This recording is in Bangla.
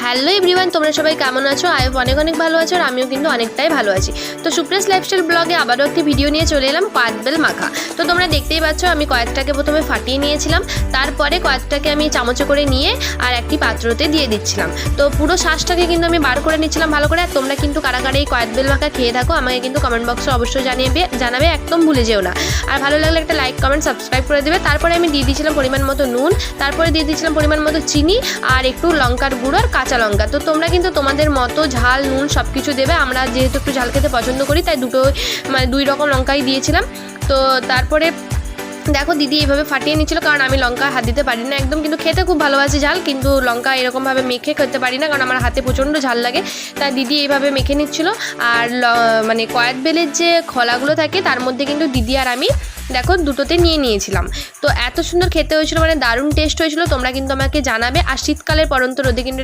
হ্যালো এভরিওয়ান, তোমরা সবাই কেমন আছো? আয়ব অনেক অনেক ভালো আছো আর আমিও কিন্তু অনেকটাই ভালো আছি। তো সুপ্রেস লাইফস্টাইল ব্লগে আবারও একটি ভিডিও নিয়ে চলে এলাম, কয়েদবেল মাখা। তো তোমরা দেখতেই পাচ্ছ আমি কয়েকটাকে প্রথমে ফাটিয়ে নিয়েছিলাম, তারপরে কয়েকটাকে আমি চামচে করে নিয়ে আর একটি পাত্রতে দিয়ে দিচ্ছিলাম। তো পুরো শ্বাসটাকে কিন্তু আমি বার করে নিচ্ছিলাম ভালো করে। আর তোমরা কিন্তু কারা কারা এই কয়েদবেল মাখা খেয়ে থাকো আমাকে কিন্তু কমেন্ট বক্সে অবশ্যই জানাবে, একদম ভুলে যেও না। আর ভালো লাগলে একটা লাইক কমেন্ট সাবস্ক্রাইব করে দেবে। তারপরে আমি দিয়ে দিয়েছিলাম পরিমাণ মতো নুন, তারপরে দিয়ে দিয়েছিলাম পরিমাণ মতো চিনি আর একটু লঙ্কার গুঁড়ো আর কাঁচা লঙ্কা। তো তোমরা কিন্তু তোমাদের মতো ঝাল নুন সব কিছু দেবে। আমরা যেহেতু একটু ঝাল খেতে পছন্দ করি তাই দুই রকম লঙ্কাই দিয়েছিলাম। তো তারপরে দেখো দিদি এইভাবে ফাটিয়ে নিচ্ছিল, কারণ আমি লঙ্কা হাত দিতে পারি না একদম, কিন্তু খেতে খুব ভালোবাসি ঝাল, কিন্তু লঙ্কা এরকমভাবে মেখে খেতে পারি না কারণ আমার হাতে প্রচণ্ড ঝাল লাগে। তাই দিদি এইভাবে মেখে নিচ্ছিল। আর মানে কয়েদবেলের যে খোলাগুলো থাকে তার মধ্যে কিন্তু দিদি আর আমি দেখো দুটোতে নিয়েছিলাম। তো এত সুন্দর খেতে হয়েছিল, মানে দারুণ টেস্ট হয়েছিল। তোমরা কিন্তু আমাকে জানাবে। আর শীতকালের পরন্ত রোদে কিন্তু